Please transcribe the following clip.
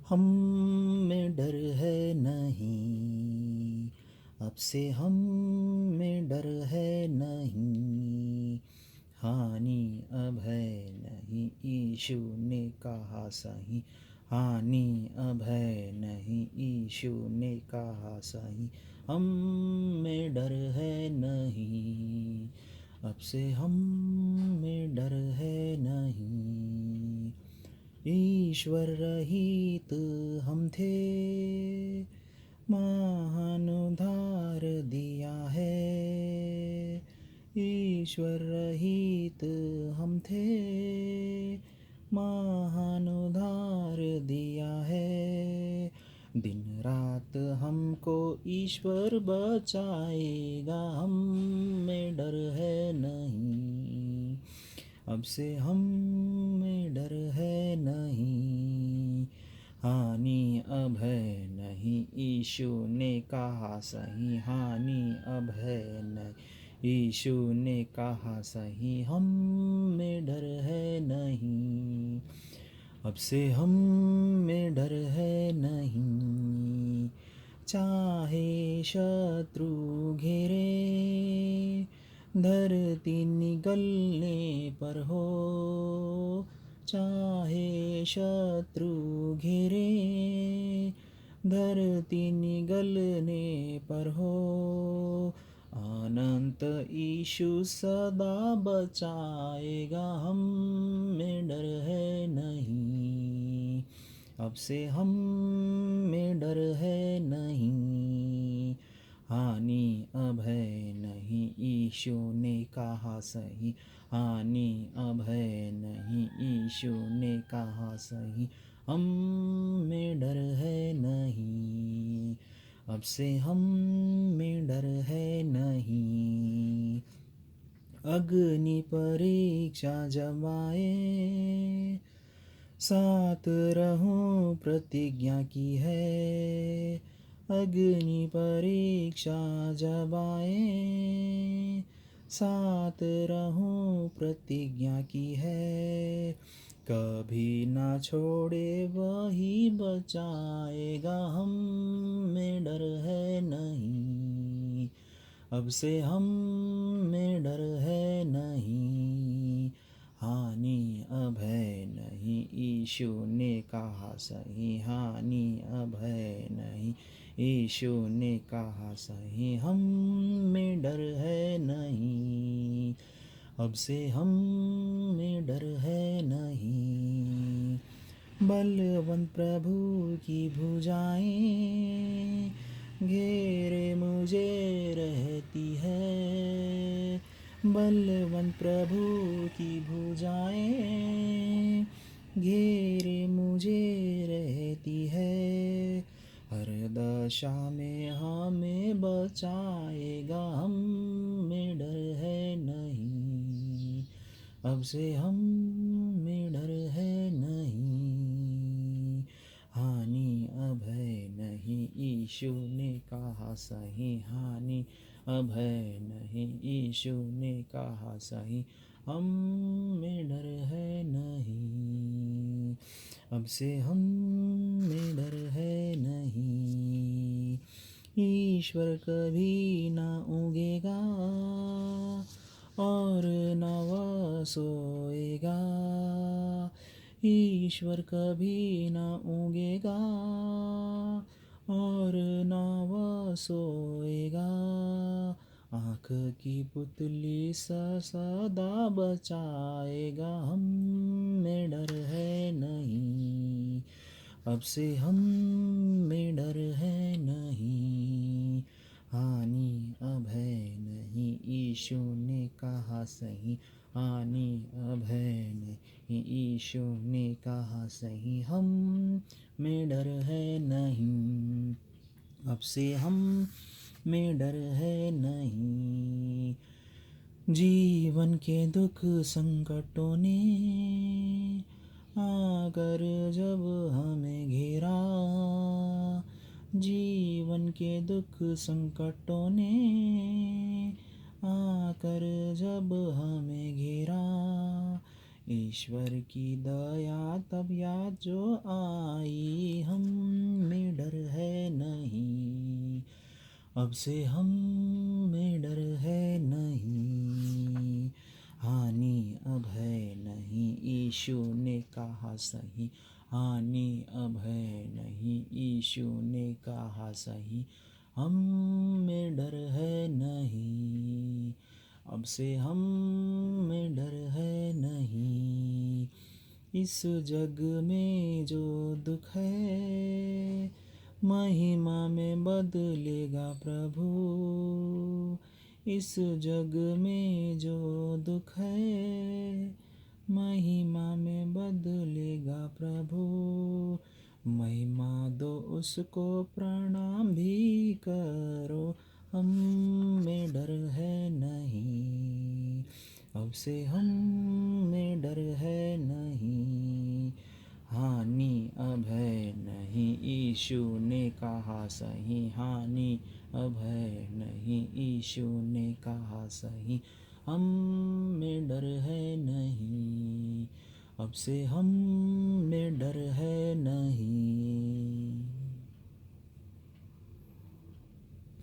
हम में डर है नहीं, अब से हम में डर है नहीं, हानि अब है नहीं, यीशु ने कहा सही। हानि अब है नहीं, यीशु ने कहा सही। हम में डर है नहीं, अब से हम में डर है नहीं। ईश्वर रहित हम थे, महान उद्धार दिया है। ईश्वर रहित हम थे, महान उद्धार दिया है। दिन रात हमको ईश्वर बचाएगा, हम में डर है नहीं, अब से हम में डर है नहीं। हानि अब है नहीं, यीशु ने कहा सही। हानि अब है नहीं, यीशु ने कहा सही। हम में डर है नहीं, अब से हम में डर है नहीं। चाहे शत्रु घेरे, धरती निगलने पर हो। चाहे शत्रु घेरे, धरती निगलने पर हो। अनंत यीशु सदा बचाएगा, हम में डर है नहीं, अब से हम में डर है नहीं। हानि अब है नहीं, यीशु ने कहा सही। हानि अब है नहीं, यीशु ने कहा सही। हम में डर है नहीं, अब से हम में डर है नहीं। अग्नि परीक्षा जब आए, साथ रहूं प्रतिज्ञा की है। अग्नि परीक्षा जब आए, साथ रहूं प्रतिज्ञा की है। कभी ना छोड़े वही बचाएगा, हम में डर है नहीं, अब से हम में डर है नहीं। हानि अब है नहीं, यीशु ने कहा सही। हानि अब है नहीं, यीशु ने कहा सही। हम में डर है नहीं, अब से हम में डर है नहीं। बलवंत प्रभु की भुजाएं घेरे मुझे रहती है। बलवंत प्रभु की भुजाएं घेरे मुझे रहती है। हर दशा में हमें बचाएगा, हम में डर है नहीं, अब से हम में डर है नहीं। हानि अब है नहीं, यीशु ने कहा सही। हानि अब है नहीं, यीशु ने कहा सही। हम में डर है नहीं, अब से हम में डर है नहीं। ईश्वर कभी ना उगेगा और न वह सोएगा। ईश्वर कभी न उगेगा और न वह सोएगा। आँख की पुतली सदा बचाएगा, हम में डर है नहीं, अब से हम में डर है नहीं। हानि अब है नहीं, यीशु ने कहा सही। हानि अब है नहीं, यीशु ने कहा सही। हम में डर है नहीं, अब से हम में डर है नहीं। जीवन के दुख संकटों ने आकर जब हमें घेरा, जीवन के दुख संकटों ने आकर जब हमें घेरा। ईश्वर की दया तब याद जो आई, हम में डर है नहीं, अब से हम में डर है नहीं। हानि अब है नहीं, यीशु ने कहा सही, हानि अब है नहीं, यीशु ने कहा सही, हम में डर है नहीं, अब से हम में डर है नहीं। इस जग में जो दुख है, महिमा में बदलेगा प्रभु। इस जग में जो दुख है, महिमा में बदलेगा प्रभु। महिमा दो उसको, प्रणाम भी करो, हम में डर है नहीं, अब से हम में डर है नहीं। हानि अब है नहीं, यीशु ने कहा सही, हानि अब है नहीं, यीशु ने कहा सही, हम में डर है नहीं, अब से हम में डर है